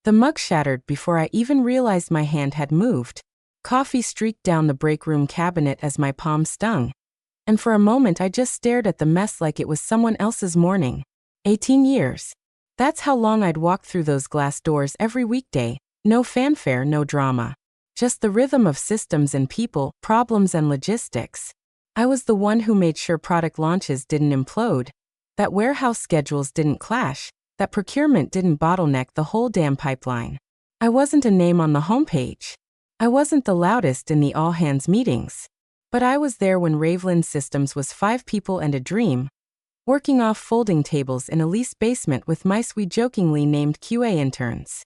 The mug shattered before I even realized my hand had moved. Coffee streaked down the break room cabinet as my palm stung. And for a moment I just stared at the mess like it was someone else's morning. 18 years. That's how long I'd walked through those glass doors every weekday. No fanfare, no drama. Just the rhythm of systems and people, problems and logistics. I was the one who made sure product launches didn't implode, that warehouse schedules didn't clash, that procurement didn't bottleneck the whole damn pipeline. I wasn't a name on the homepage. I wasn't the loudest in the all-hands meetings. But I was there when Raveland Systems was 5 people and a dream, working off folding tables in a leased basement with mice we jokingly named QA interns.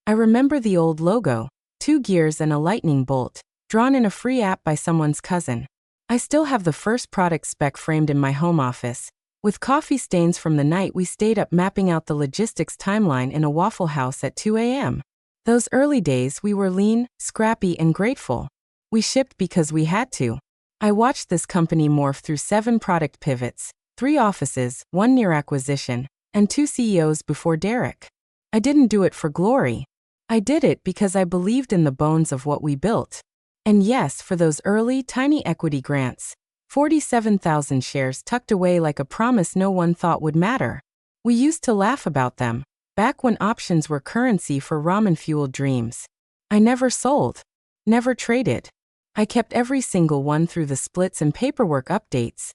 I remember the old logo, 2 gears and a lightning bolt, drawn in a free app by someone's cousin. I still have the first product spec framed in my home office, with coffee stains from the night we stayed up mapping out the logistics timeline in a Waffle House at 2 a.m. Those early days we were lean, scrappy and grateful. We shipped because we had to. I watched this company morph through 7 product pivots, 3 offices, 1 near acquisition, and 2 CEOs before Derek. I didn't do it for glory. I did it because I believed in the bones of what we built. And yes, for those early, tiny equity grants, 47,000 shares tucked away like a promise no one thought would matter. We used to laugh about them, back when options were currency for ramen-fueled dreams. I never sold. Never traded. I kept every single one through the splits and paperwork updates,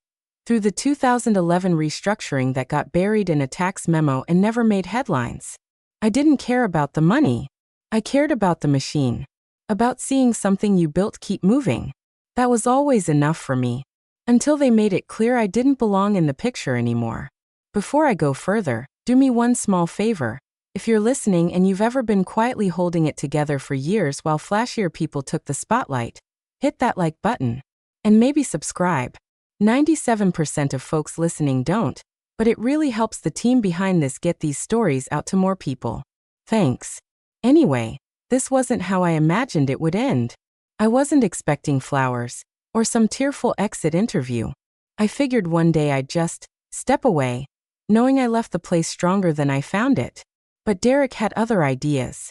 through the 2011 restructuring that got buried in a tax memo and never made headlines. I didn't care about the money. I cared about the machine. About seeing something you built keep moving. That was always enough for me. Until they made it clear I didn't belong in the picture anymore. Before I go further, do me one small favor. If you're listening and you've ever been quietly holding it together for years while flashier people took the spotlight, hit that like button. And maybe subscribe. 97% of folks listening don't, but it really helps the team behind this get these stories out to more people. Thanks. Anyway, this wasn't how I imagined it would end. I wasn't expecting flowers, or some tearful exit interview. I figured one day I'd just step away, knowing I left the place stronger than I found it. But Derek had other ideas.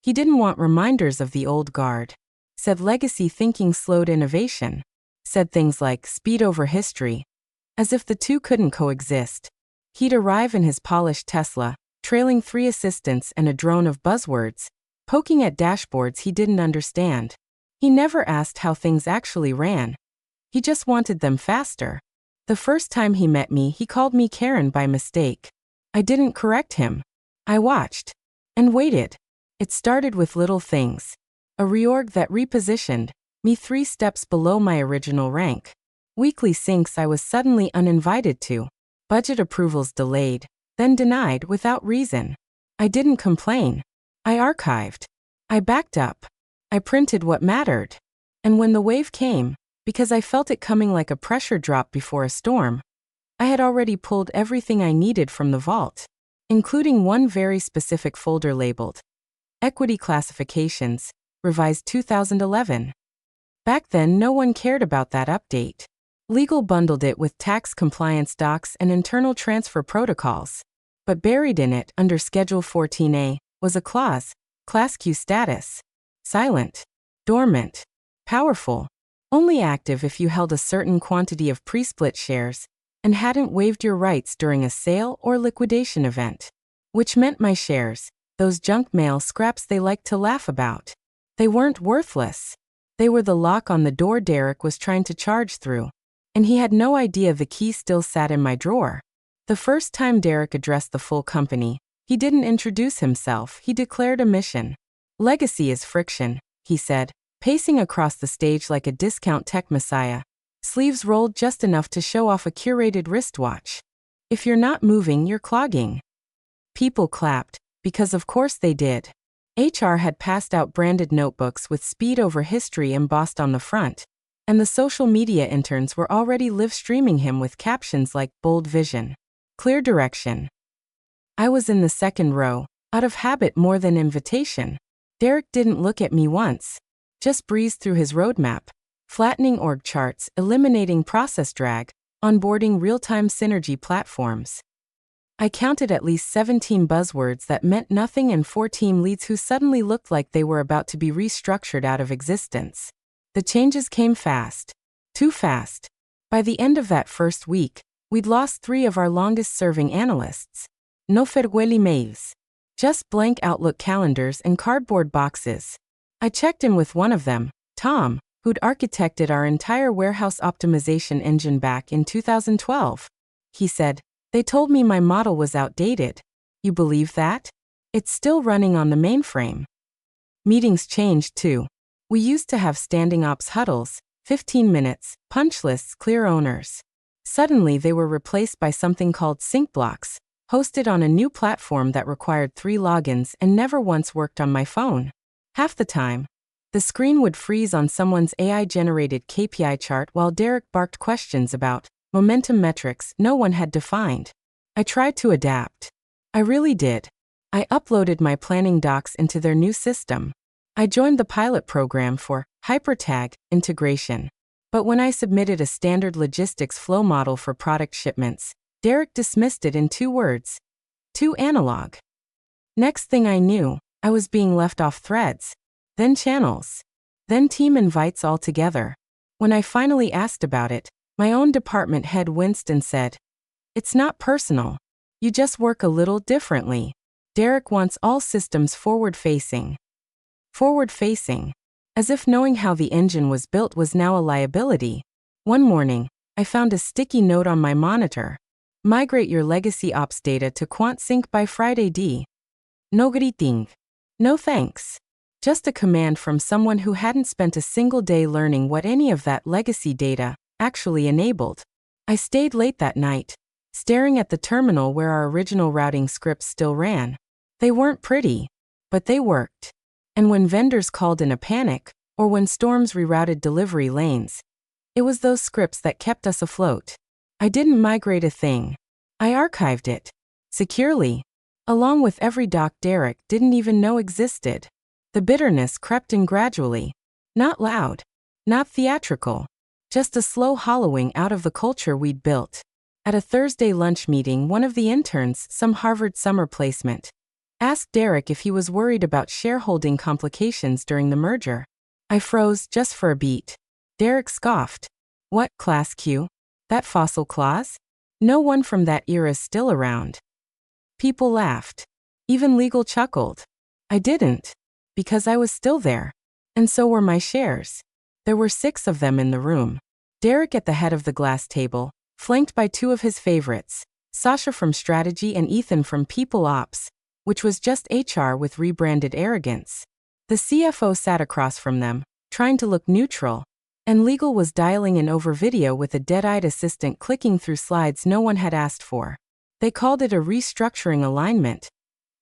He didn't want reminders of the old guard. Said legacy thinking slowed innovation. Said things like speed over history, as if the two couldn't coexist. He'd arrive in his polished Tesla, trailing 3 assistants and a drone of buzzwords, poking at dashboards he didn't understand. He never asked how things actually ran. He just wanted them faster. The first time he met me, he called me Karen by mistake. I didn't correct him. I watched. And waited. It started with little things. A reorg that repositioned me 3 steps below my original rank. Weekly syncs I was suddenly uninvited to. Budget approvals delayed, then denied without reason. I didn't complain. I archived. I backed up. I printed what mattered. And when the wave came, because I felt it coming like a pressure drop before a storm, I had already pulled everything I needed from the vault, including one very specific folder labeled Equity Classifications, Revised 2011. Back then, no one cared about that update. Legal bundled it with tax compliance docs and internal transfer protocols. But buried in it, under Schedule 14A, was a clause, Class Q status. Silent, dormant, powerful, only active if you held a certain quantity of pre-split shares and hadn't waived your rights during a sale or liquidation event. Which meant my shares, those junk mail scraps they liked to laugh about. They weren't worthless. They were the lock on the door Derek was trying to charge through. And he had no idea the key still sat in my drawer. The first time Derek addressed the full company, he didn't introduce himself, he declared a mission. Legacy is friction, he said, pacing across the stage like a discount tech messiah, sleeves rolled just enough to show off a curated wristwatch. If you're not moving, you're clogging. People clapped, because of course they did. HR had passed out branded notebooks with speed over history embossed on the front, and the social media interns were already live-streaming him with captions like bold vision, clear direction. I was in the second row, out of habit more than invitation. Derek didn't look at me once, just breezed through his roadmap, flattening org charts, eliminating process drag, onboarding real-time synergy platforms. I counted at least 17 buzzwords that meant nothing and 4 team leads who suddenly looked like they were about to be restructured out of existence. The changes came fast. Too fast. By the end of that first week, we'd lost 3 of our longest-serving analysts. No farewell emails. Just blank Outlook calendars and cardboard boxes. I checked in with one of them, Tom, who'd architected our entire warehouse optimization engine back in 2012. He said, "They told me my model was outdated. You believe that? It's still running on the mainframe." Meetings changed too. We used to have standing ops huddles, 15 minutes, punch lists, clear owners. Suddenly they were replaced by something called sync blocks, hosted on a new platform that required 3 logins and never once worked on my phone. Half the time, the screen would freeze on someone's AI-generated KPI chart while Derek barked questions about momentum metrics no one had defined. I tried to adapt. I really did. I uploaded my planning docs into their new system. I joined the pilot program for hypertag integration. But when I submitted a standard logistics flow model for product shipments, Derek dismissed it in 2 words. Too analog. Next thing I knew, I was being left off threads, then channels, then team invites altogether. When I finally asked about it, my own department head winced and said, "It's not personal. You just work a little differently." Derek wants all systems forward-facing. Forward-facing. As if knowing how the engine was built was now a liability. One morning, I found a sticky note on my monitor. Migrate your legacy ops data to QuantSync by Friday D. No greeting. No thanks. Just a command from someone who hadn't spent a single day learning what any of that legacy data actually enabled. I stayed late that night, staring at the terminal where our original routing scripts still ran. They weren't pretty, but they worked. And when vendors called in a panic, or when storms rerouted delivery lanes, it was those scripts that kept us afloat. I didn't migrate a thing. I archived it. Securely. Along with every doc Derek didn't even know existed. The bitterness crept in gradually. Not loud. Not theatrical. Just a slow hollowing out of the culture we'd built. At a Thursday lunch meeting, one of the interns, some Harvard summer placement, asked Derek if he was worried about shareholding complications during the merger. I froze just for a beat. Derek scoffed. "What, Class Q? That fossil clause? No one from that era's still around." People laughed. Even legal chuckled. I didn't. Because I was still there. And so were my shares. There were 6 of them in the room. Derek at the head of the glass table, flanked by 2 of his favorites, Sasha from strategy and Ethan from people ops, which was just HR with rebranded arrogance. The CFO sat across from them, trying to look neutral, and legal was dialing in over video with a dead-eyed assistant clicking through slides no one had asked for. They called it a restructuring alignment.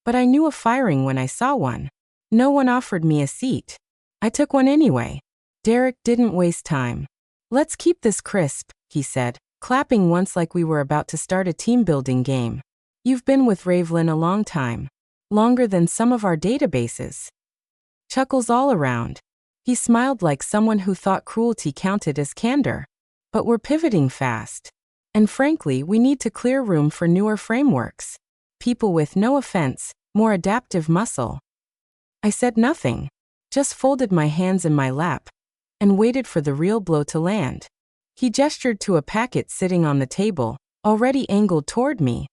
But I knew a firing when I saw one. No one offered me a seat. I took one anyway. Derek didn't waste time. "Let's keep this crisp," he said, clapping once like we were about to start a team-building game. "You've been with Ravelin a long time. Longer than some of our databases." Chuckles all around. He smiled like someone who thought cruelty counted as candor. "But we're pivoting fast. And frankly, we need to clear room for newer frameworks. People with, no offense, more adaptive muscle." I said nothing. Just folded my hands in my lap and waited for the real blow to land. He gestured to a packet sitting on the table, already angled toward me.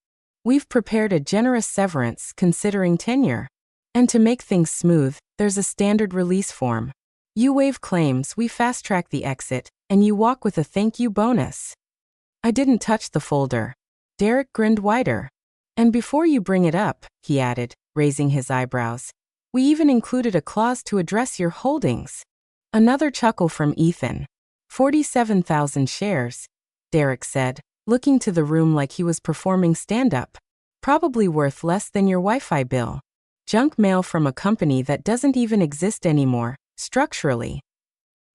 "We've prepared a generous severance considering tenure. And to make things smooth, there's a standard release form. You waive claims, we fast-track the exit, and you walk with a thank you bonus." I didn't touch the folder. Derek grinned wider. "And before you bring it up," he added, raising his eyebrows, "we even included a clause to address your holdings." Another chuckle from Ethan. 47,000 shares, Derek said, looking to the room like he was performing stand-up. "Probably worth less than your Wi-Fi bill. Junk mail from a company that doesn't even exist anymore, structurally."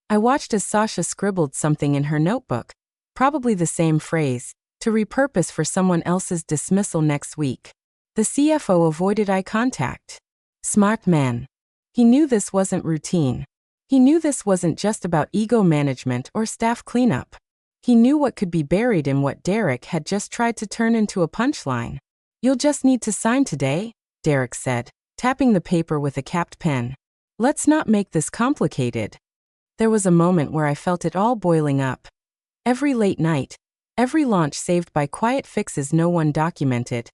I watched as Sasha scribbled something in her notebook, probably the same phrase, to repurpose for someone else's dismissal next week. The CFO avoided eye contact. Smart man. He knew this wasn't routine. He knew this wasn't just about ego management or staff cleanup. He knew what could be buried in what Derek had just tried to turn into a punchline. You'll just need to sign today, Derek said, tapping the paper with a capped pen. Let's not make this complicated. There was a moment where I felt it all boiling up. Every late night, every launch saved by quiet fixes no one documented.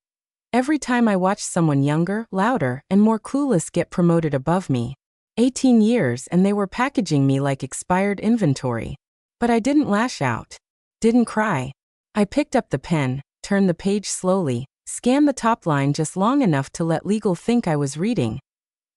Every time I watched someone younger, louder, and more clueless get promoted above me. 18 years and they were packaging me like expired inventory. But I didn't lash out. Didn't cry. I picked up the pen, turned the page slowly, scanned the top line just long enough to let legal think I was reading,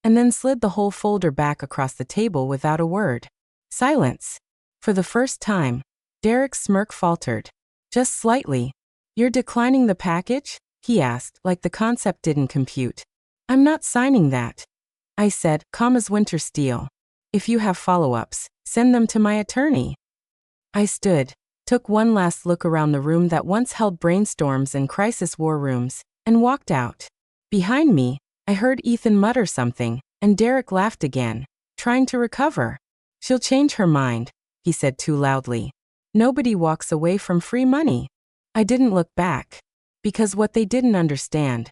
and then slid the whole folder back across the table without a word. Silence. For the first time, Derek's smirk faltered. Just slightly. You're declining the package? He asked, like the concept didn't compute. I'm not signing that. I said, calm as winter steel. If you have follow-ups, send them to my attorney. I stood, took one last look around the room that once held brainstorms and crisis war rooms, and walked out. Behind me, I heard Ethan mutter something, and Derek laughed again, trying to recover. She'll change her mind, he said too loudly. Nobody walks away from free money. I didn't look back. Because what they didn't understand,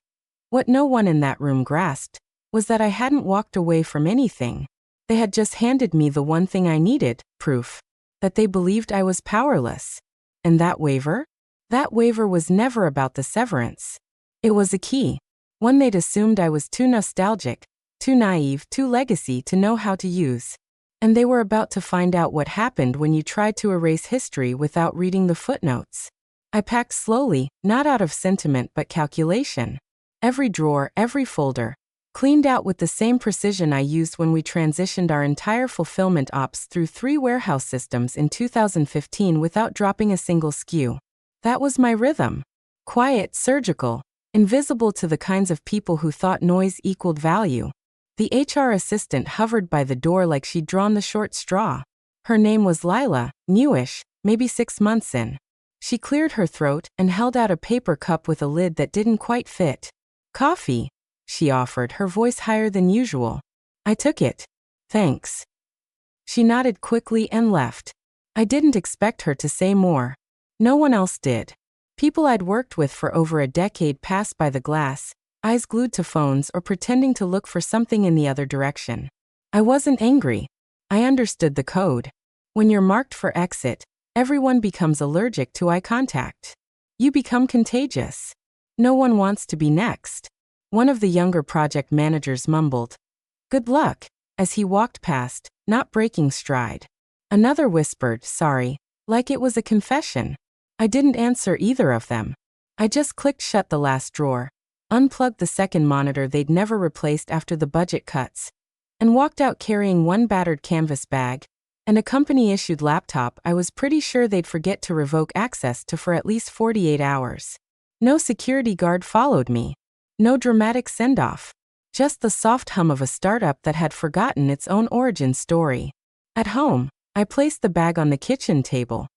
what no one in that room grasped, was that I hadn't walked away from anything. They had just handed me the one thing I needed, proof. That they believed I was powerless. And that waiver? That waiver was never about the severance. It was a key. One they'd assumed I was too nostalgic, too naive, too legacy to know how to use. And they were about to find out what happened when you tried to erase history without reading the footnotes. I packed slowly, not out of sentiment but calculation. Every drawer, every folder, cleaned out with the same precision I used when we transitioned our entire fulfillment ops through 3 warehouse systems in 2015 without dropping a single SKU. That was my rhythm. Quiet, surgical, invisible to the kinds of people who thought noise equaled value. The HR assistant hovered by the door like she'd drawn the short straw. Her name was Lila, newish, maybe 6 months in. She cleared her throat and held out a paper cup with a lid that didn't quite fit. Coffee, she offered, her voice higher than usual. I took it. Thanks. She nodded quickly and left. I didn't expect her to say more. No one else did. People I'd worked with for over a decade passed by the glass, eyes glued to phones or pretending to look for something in the other direction. I wasn't angry. I understood the code. When you're marked for exit, everyone becomes allergic to eye contact. You become contagious. No one wants to be next. One of the younger project managers mumbled, "Good luck," as he walked past, not breaking stride. Another whispered, "Sorry," like it was a confession. I didn't answer either of them. I just clicked shut the last drawer, unplugged the second monitor they'd never replaced after the budget cuts, and walked out carrying one battered canvas bag and a company-issued laptop I was pretty sure they'd forget to revoke access to for at least 48 hours. No security guard followed me. No dramatic send-off. Just the soft hum of a startup that had forgotten its own origin story. At home, I placed the bag on the kitchen table,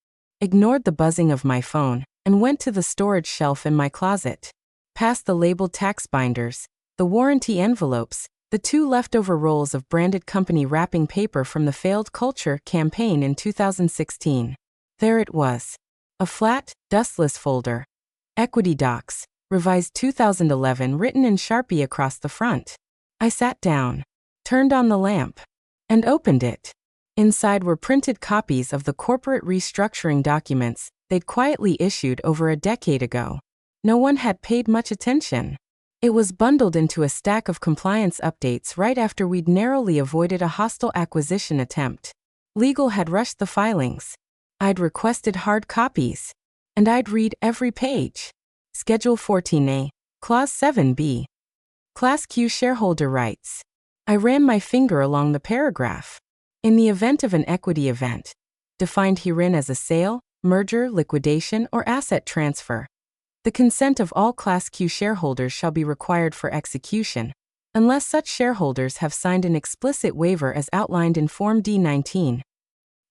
ignored the buzzing of my phone, and went to the storage shelf in my closet. Past the labeled tax binders, the warranty envelopes, the 2 leftover rolls of branded company wrapping paper from the failed culture campaign in 2016. There it was. A flat, dustless folder. Equity Docs, revised 2011 written in Sharpie across the front. I sat down, turned on the lamp, and opened it. Inside were printed copies of the corporate restructuring documents they'd quietly issued over a decade ago. No one had paid much attention. It was bundled into a stack of compliance updates right after we'd narrowly avoided a hostile acquisition attempt. Legal had rushed the filings. I'd requested hard copies. And I'd read every page. Schedule 14A, Clause 7B. Class Q shareholder rights. I ran my finger along the paragraph. In the event of an equity event, defined herein as a sale, merger, liquidation, or asset transfer, the consent of all Class Q shareholders shall be required for execution, unless such shareholders have signed an explicit waiver as outlined in Form D-19.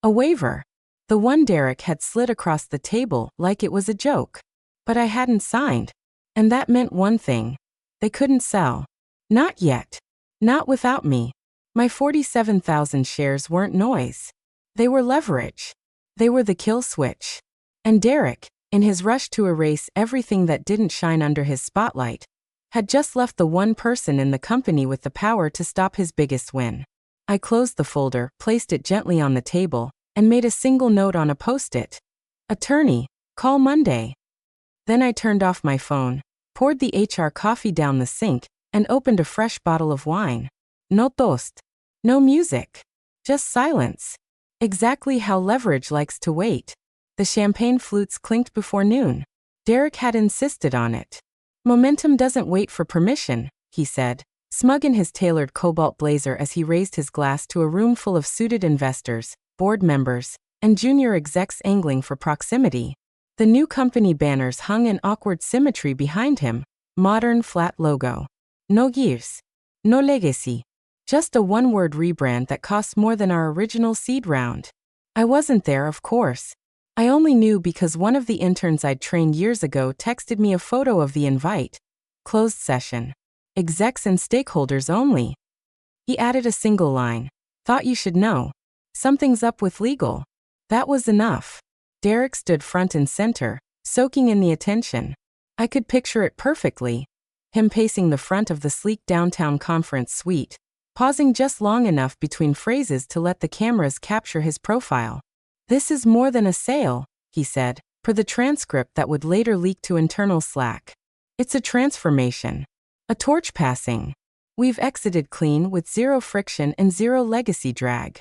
A waiver. The one Derek had slid across the table like it was a joke. But I hadn't signed. And that meant one thing. They couldn't sell. Not yet. Not without me. My 47,000 shares weren't noise. They were leverage. They were the kill switch. And Derek, in his rush to erase everything that didn't shine under his spotlight, had just left the one person in the company with the power to stop his biggest win. I closed the folder, placed it gently on the table, and made a single note on a post-it. Attorney, call Monday. Then I turned off my phone, poured the HR coffee down the sink, and opened a fresh bottle of wine. No toast. No music. Just silence. Exactly how Leverage likes to wait. The champagne flutes clinked before noon. Derek had insisted on it. Momentum doesn't wait for permission, he said, smug in his tailored cobalt blazer as he raised his glass to a room full of suited investors, board members, and junior execs angling for proximity. The new company banners hung in awkward symmetry behind him, modern flat logo. No gears. No legacy. Just a one-word rebrand that costs more than our original seed round. I wasn't there, of course. I only knew because one of the interns I'd trained years ago texted me a photo of the invite. Closed session. Execs and stakeholders only. He added a single line. Thought you should know. Something's up with legal. That was enough. Derek stood front and center, soaking in the attention. I could picture it perfectly. Him pacing the front of the sleek downtown conference suite, pausing just long enough between phrases to let the cameras capture his profile. This is more than a sale, he said, per the transcript that would later leak to internal Slack. It's a transformation. A torch passing. We've exited clean with zero friction and zero legacy drag.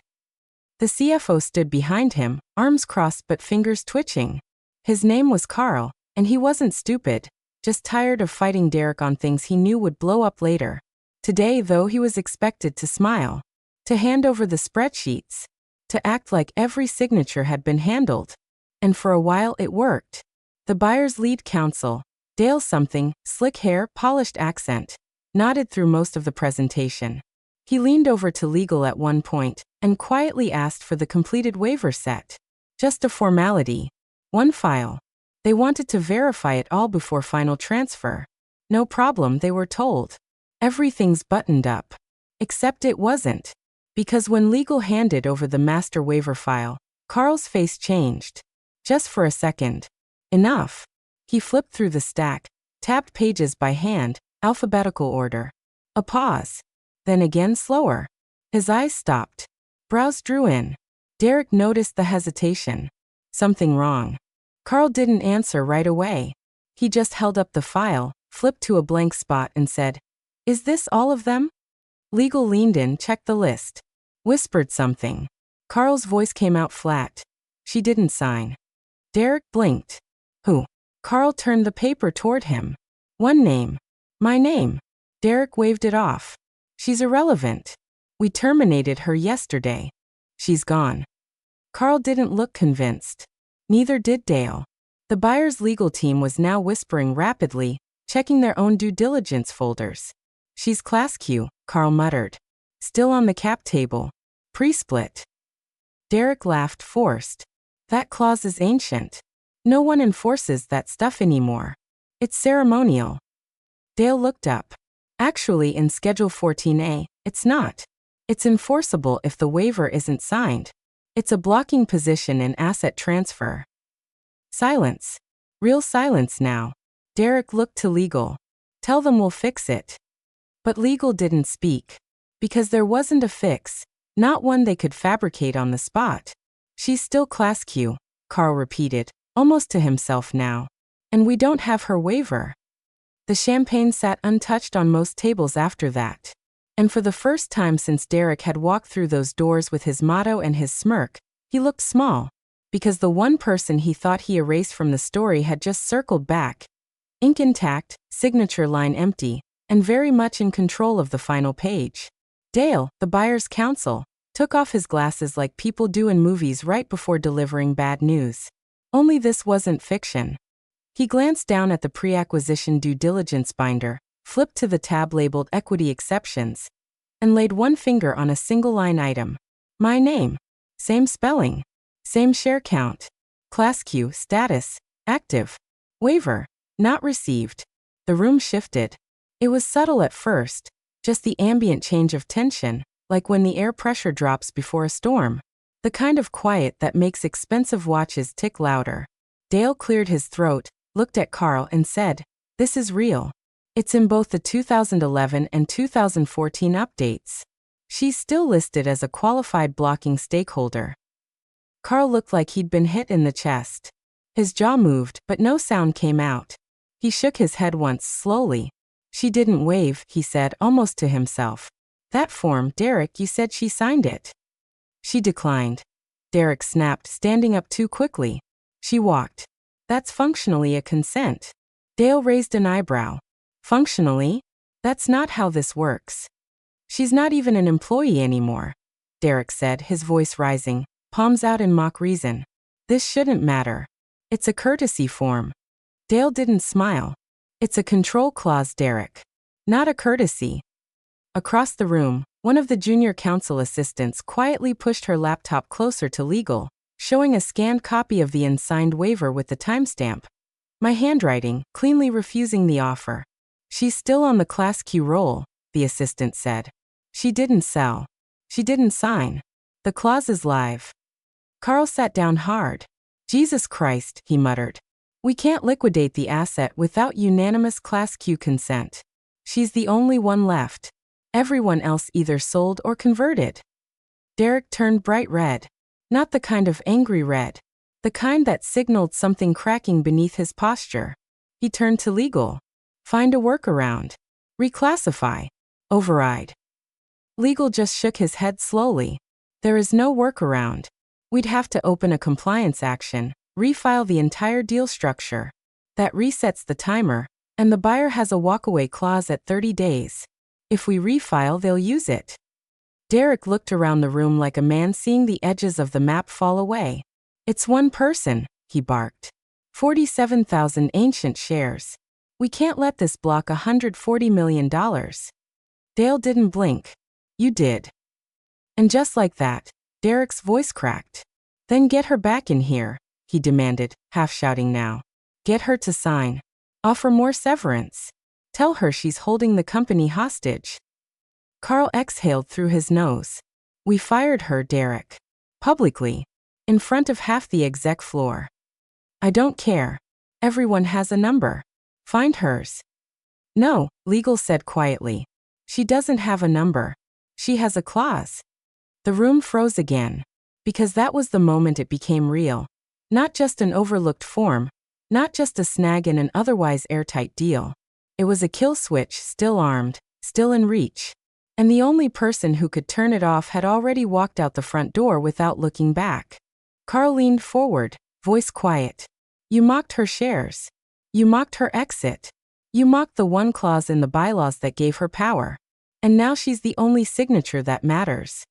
The CFO stood behind him, arms crossed but fingers twitching. His name was Carl, and he wasn't stupid, just tired of fighting Derek on things he knew would blow up later. Today, though, he was expected to smile, to hand over the spreadsheets, to act like every signature had been handled. And for a while it worked. The buyer's lead counsel, Dale something, slick hair, polished accent, nodded through most of the presentation. He leaned over to legal at one point and quietly asked for the completed waiver set. Just a formality. One file. They wanted to verify it all before final transfer. No problem, they were told. Everything's buttoned up. Except it wasn't. Because when legal handed over the master waiver file, Carl's face changed. Just for a second. Enough. He flipped through the stack, tabbed pages by hand, alphabetical order. A pause. Then again slower. His eyes stopped. Brows drew in. Derek noticed the hesitation. Something wrong. Carl didn't answer right away. He just held up the file, flipped to a blank spot and said, "Is this all of them?" Legal leaned in, checked the list. Whispered something. Carl's voice came out flat. She didn't sign. Derek blinked. Who? Carl turned the paper toward him. One name. My name. Derek waved it off. She's irrelevant. We terminated her yesterday. She's gone. Carl didn't look convinced. Neither did Dale. The buyer's legal team was now whispering rapidly, checking their own due diligence folders. She's class Q, Carl muttered. Still on the cap table. Pre-split. Derek laughed, forced. That clause is ancient. No one enforces that stuff anymore. It's ceremonial. Dale looked up. Actually, in Schedule 14A, it's not. It's enforceable if the waiver isn't signed. It's a blocking position in asset transfer. Silence. Real silence now. Derek looked to legal. Tell them we'll fix it. But legal didn't speak. Because there wasn't a fix. Not one they could fabricate on the spot. She's still class Q, Carl repeated, almost to himself now. And we don't have her waiver. The champagne sat untouched on most tables after that. And for the first time since Derek had walked through those doors with his motto and his smirk, he looked small. Because the one person he thought he erased from the story had just circled back. Ink intact, signature line empty, and very much in control of the final page. Dale, the buyer's counsel, took off his glasses like people do in movies right before delivering bad news. Only this wasn't fiction. He glanced down at the pre-acquisition due diligence binder, flipped to the tab labeled Equity Exceptions, and laid one finger on a single line item. My name. Same spelling. Same share count. Class Q, status, active. Waiver, not received. The room shifted. It was subtle at first, just the ambient change of tension, like when the air pressure drops before a storm. The kind of quiet that makes expensive watches tick louder. Dale cleared his throat, looked at Carl and said, "This is real. It's in both the 2011 and 2014 updates. She's still listed as a qualified blocking stakeholder." Carl looked like he'd been hit in the chest. His jaw moved, but no sound came out. He shook his head once slowly. "She didn't waive," he said almost to himself. "That form, Derek, you said she signed it." "She declined." Derek snapped, standing up too quickly. "She walked." "That's functionally a consent." Dale raised an eyebrow. "Functionally? That's not how this works." "She's not even an employee anymore," Derek said, his voice rising, palms out in mock reason. "This shouldn't matter. It's a courtesy form." Dale didn't smile. "It's a control clause, Derek. Not a courtesy." Across the room, one of the junior counsel assistants quietly pushed her laptop closer to legal, showing a scanned copy of the unsigned waiver with the timestamp. "My handwriting, cleanly refusing the offer." "She's still on the Class Q roll," the assistant said. "She didn't sell. She didn't sign. The clause is live." Carl sat down hard. "Jesus Christ," he muttered. "We can't liquidate the asset without unanimous Class Q consent. She's the only one left. Everyone else either sold or converted." Derek turned bright red. Not the kind of angry red. The kind that signaled something cracking beneath his posture. He turned to legal. "Find a workaround. Reclassify. Override." Legal just shook his head slowly. "There is no workaround. We'd have to open a compliance action, refile the entire deal structure. That resets the timer, and the buyer has a walkaway clause at 30 days. If we refile, they'll use it." Derek looked around the room like a man seeing the edges of the map fall away. "It's one person," he barked. 47,000 ancient shares. "We can't let this block $140 million. Dale didn't blink. "You did." And just like that, Derek's voice cracked. "Then get her back in here," he demanded, half shouting now. "Get her to sign. Offer more severance. Tell her she's holding the company hostage." Carl exhaled through his nose. "We fired her, Derek. Publicly. In front of half the exec floor." "I don't care. Everyone has a number. Find hers." "No," legal said quietly. "She doesn't have a number. She has a clause." The room froze again. Because that was the moment it became real. Not just an overlooked form. Not just a snag in an otherwise airtight deal. It was a kill switch, still armed, still in reach. And the only person who could turn it off had already walked out the front door without looking back. Carl leaned forward, voice quiet. "You mocked her shares. You mocked her exit. You mocked the one clause in the bylaws that gave her power. And now she's the only signature that matters."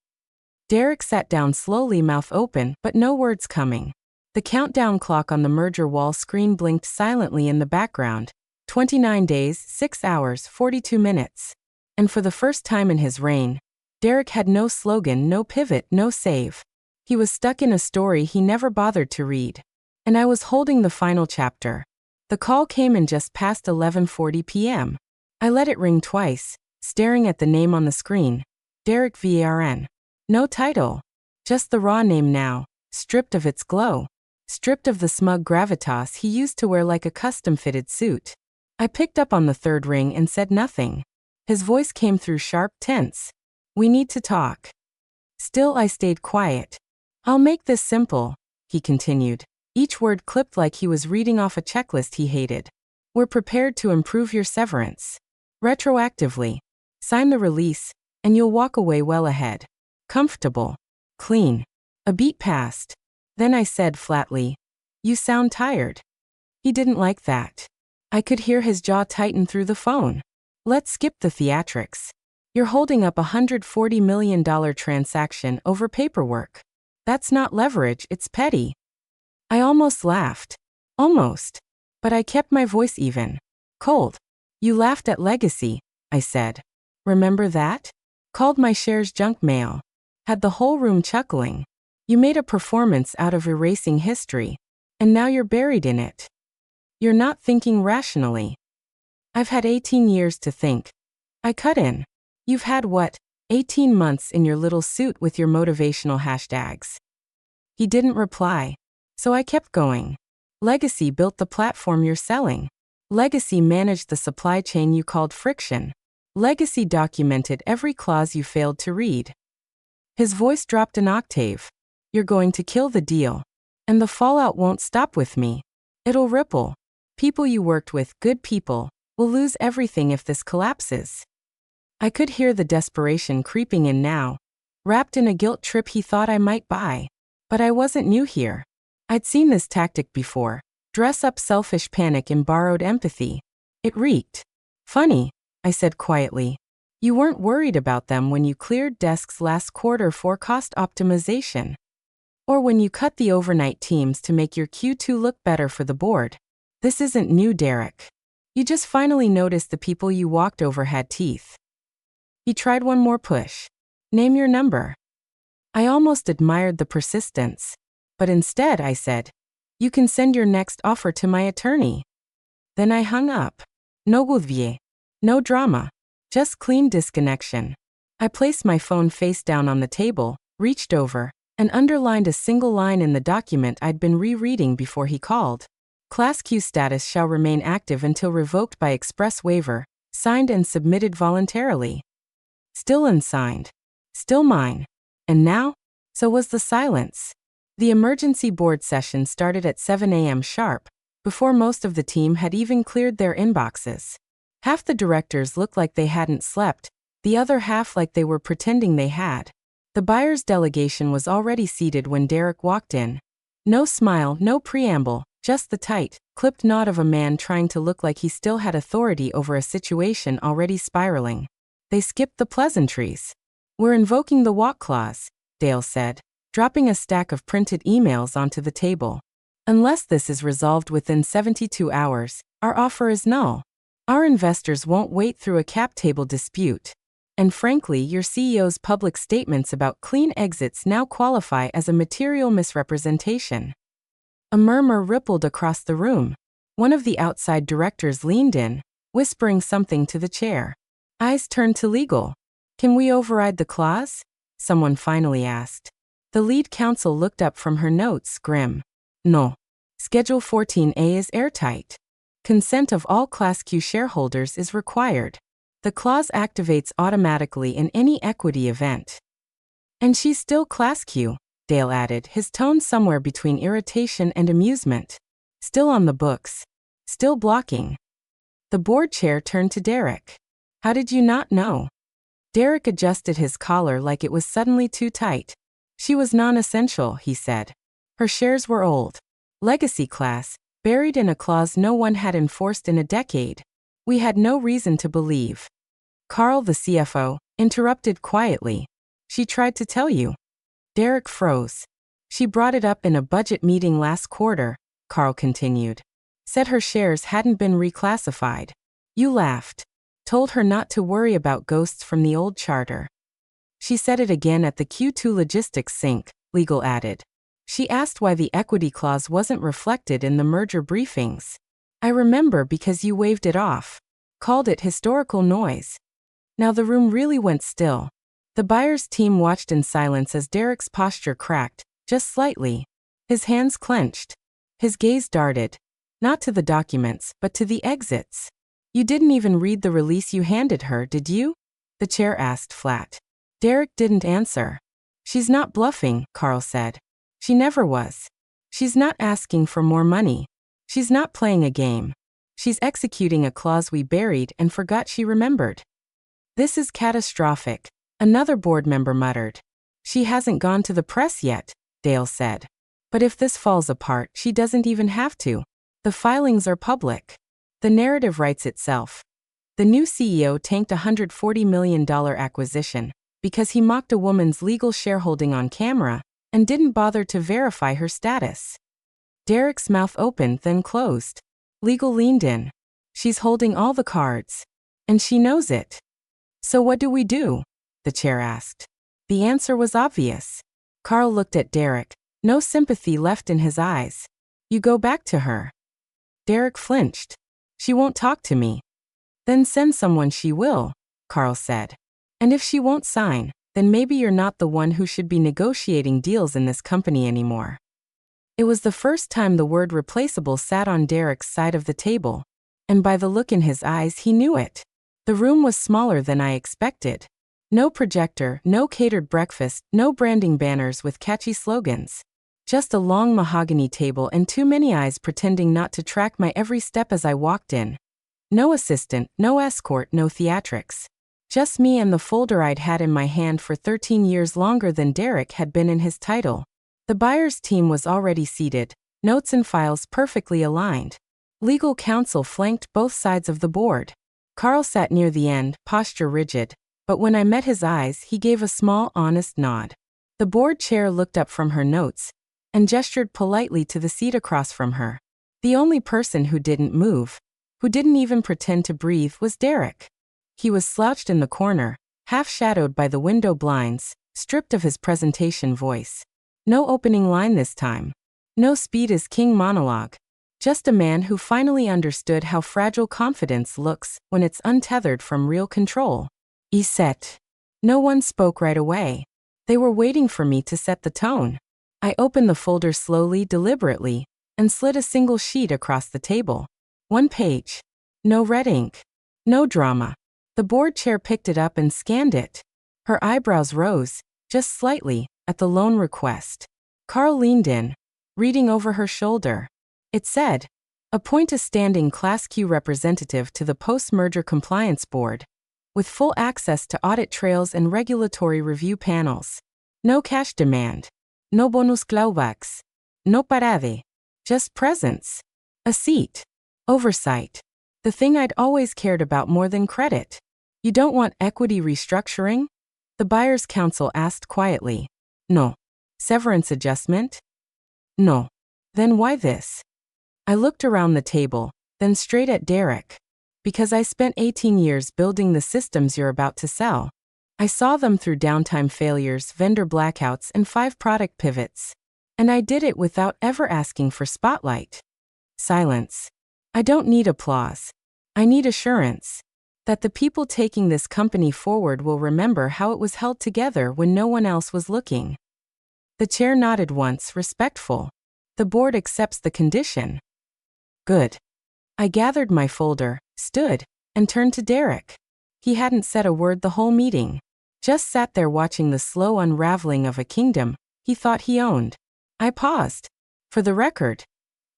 Derek sat down slowly, mouth open, but no words coming. The countdown clock on the merger wall screen blinked silently in the background. 29 days, 6 hours, 42 minutes. And for the first time in his reign, Derek had no slogan, no pivot, no save. He was stuck in a story he never bothered to read. And I was holding the final chapter. The call came in just past 11:40 p.m. I let it ring twice, staring at the name on the screen. Derek Varn. No title. Just the raw name now, stripped of its glow. Stripped of the smug gravitas he used to wear like a custom-fitted suit. I picked up on the third ring and said nothing. His voice came through sharp, tense. "We need to talk." Still I stayed quiet. "I'll make this simple," he continued. Each word clipped like he was reading off a checklist he hated. "We're prepared to improve your severance. Retroactively. Sign the release, and you'll walk away well ahead. Comfortable. Clean." A beat passed. Then I said flatly, "You sound tired." He didn't like that. I could hear his jaw tighten through the phone. "Let's skip the theatrics. You're holding up $140 million transaction over paperwork. That's not leverage, it's petty." I almost laughed. Almost. But I kept my voice even. Cold. "You laughed at legacy," I said. "Remember that? Called my shares junk mail. Had the whole room chuckling. You made a performance out of erasing history. And now you're buried in it. You're not thinking rationally." "I've had 18 years to think." I cut in. "You've had what? 18 months in your little suit with your motivational hashtags." He didn't reply. So I kept going. Legacy built the platform you're selling. Legacy managed the supply chain you called friction. Legacy documented every clause you failed to read. His voice dropped an octave. You're going to kill the deal. And the fallout won't stop with me. It'll ripple. People you worked with, good people, will lose everything if this collapses. I could hear the desperation creeping in now, wrapped in a guilt trip he thought I might buy. But I wasn't new here. I'd seen this tactic before. Dress up selfish panic in borrowed empathy. It reeked. Funny, I said quietly. You weren't worried about them when you cleared desks last quarter for cost optimization. Or when you cut the overnight teams to make your Q2 look better for the board. This isn't new, Derek. You just finally noticed the people you walked over had teeth. He tried one more push. Name your number. I almost admired the persistence. But instead, I said, you can send your next offer to my attorney. Then I hung up. No goodvier. No drama. Just clean disconnection. I placed my phone face down on the table, reached over, and underlined a single line in the document I'd been rereading before he called. Class Q status shall remain active until revoked by express waiver, signed and submitted voluntarily. Still unsigned. Still mine. And now? So was the silence. The emergency board session started at 7 a.m. sharp, before most of the team had even cleared their inboxes. Half the directors looked like they hadn't slept, the other half like they were pretending they had. The buyer's delegation was already seated when Derek walked in. No smile, no preamble, just the tight, clipped nod of a man trying to look like he still had authority over a situation already spiraling. They skipped the pleasantries. We're invoking the walk clause, Dale said, dropping a stack of printed emails onto the table. Unless this is resolved within 72 hours, our offer is null. Our investors won't wait through a cap table dispute. And frankly, your CEO's public statements about clean exits now qualify as a material misrepresentation. A murmur rippled across the room. One of the outside directors leaned in, whispering something to the chair. Eyes turned to legal. Can we override the clause? Someone finally asked. The lead counsel looked up from her notes, grim. No. Schedule 14A is airtight. Consent of all Class Q shareholders is required. The clause activates automatically in any equity event. And she's still Class Q, Dale added, his tone somewhere between irritation and amusement. Still on the books. Still blocking. The board chair turned to Derek. How did you not know? Derek adjusted his collar like it was suddenly too tight. She was non-essential, he said. Her shares were old. Legacy class, buried in a clause no one had enforced in a decade. We had no reason to believe. Carl, the CFO, interrupted quietly. She tried to tell you. Derek froze. She brought it up in a budget meeting last quarter, Carl continued. Said her shares hadn't been reclassified. You laughed. Told her not to worry about ghosts from the old charter. She said it again at the Q2 logistics sync, legal added. She asked why the equity clause wasn't reflected in the merger briefings. I remember because you waved it off. Called it historical noise. Now the room really went still. The buyer's team watched in silence as Derek's posture cracked, just slightly. His hands clenched. His gaze darted. Not to the documents, but to the exits. You didn't even read the release you handed her, did you? The chair asked flat. Derek didn't answer. She's not bluffing, Carl said. She never was. She's not asking for more money. She's not playing a game. She's executing a clause we buried and forgot she remembered. This is catastrophic, another board member muttered. She hasn't gone to the press yet, Dale said. But if this falls apart, she doesn't even have to. The filings are public. The narrative writes itself. The new CEO tanked a $140 million acquisition because he mocked a woman's legal shareholding on camera and didn't bother to verify her status. Derek's mouth opened, then closed. Legal leaned in. She's holding all the cards. And she knows it. So what do we do? The chair asked. The answer was obvious. Carl looked at Derek, no sympathy left in his eyes. You go back to her. Derek flinched. She won't talk to me. Then send someone she will, Carl said. And if she won't sign, then maybe you're not the one who should be negotiating deals in this company anymore. It was the first time the word replaceable sat on Derek's side of the table, and by the look in his eyes he knew it. The room was smaller than I expected. No projector, no catered breakfast, no branding banners with catchy slogans. Just a long mahogany table and too many eyes pretending not to track my every step as I walked in. No assistant, no escort, no theatrics. Just me and the folder I'd had in my hand for 13 years, longer than Derek had been in his title. The buyer's team was already seated, notes and files perfectly aligned. Legal counsel flanked both sides of the board. Carl sat near the end, posture rigid, but when I met his eyes, he gave a small, honest nod. The board chair looked up from her notes and gestured politely to the seat across from her. The only person who didn't move, who didn't even pretend to breathe, was Derek. He was slouched in the corner, half shadowed by the window blinds, stripped of his presentation voice. No opening line this time. No speed is king monologue. Just a man who finally understood how fragile confidence looks when it's untethered from real control. Set. No one spoke right away. They were waiting for me to set the tone. I opened the folder slowly, deliberately, and slid a single sheet across the table. One page. No red ink. No drama. The board chair picked it up and scanned it. Her eyebrows rose, just slightly, at the loan request. Carl leaned in, reading over her shoulder. It said, "Appoint a standing Class Q representative to the Post-Merger Compliance Board, with full access to audit trails and regulatory review panels. No cash demand. No bonus clawbacks. No parade. Just presence. A seat. Oversight. The thing I'd always cared about more than credit." "You don't want equity restructuring?" the buyer's counsel asked quietly. "No." "Severance adjustment?" "No." "Then why this?" I looked around the table, then straight at Derek. "Because I spent 18 years building the systems you're about to sell. I saw them through downtime failures, vendor blackouts, and 5 product pivots. And I did it without ever asking for spotlight." Silence. "I don't need applause. I need assurance that the people taking this company forward will remember how it was held together when no one else was looking." The chair nodded once, respectful. "The board accepts the condition." "Good." I gathered my folder, stood, and turned to Derek. He hadn't said a word the whole meeting. Just sat there watching the slow unraveling of a kingdom he thought he owned. I paused. "For the record,"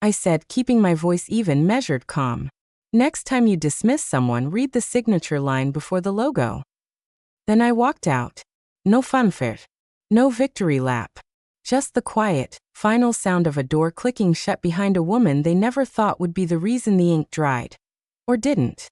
I said, keeping my voice even, measured, calm. "Next time you dismiss someone, read the signature line before the logo." Then I walked out. No fanfare. No victory lap. Just the quiet, final sound of a door clicking shut behind a woman they never thought would be the reason the ink dried. Or didn't.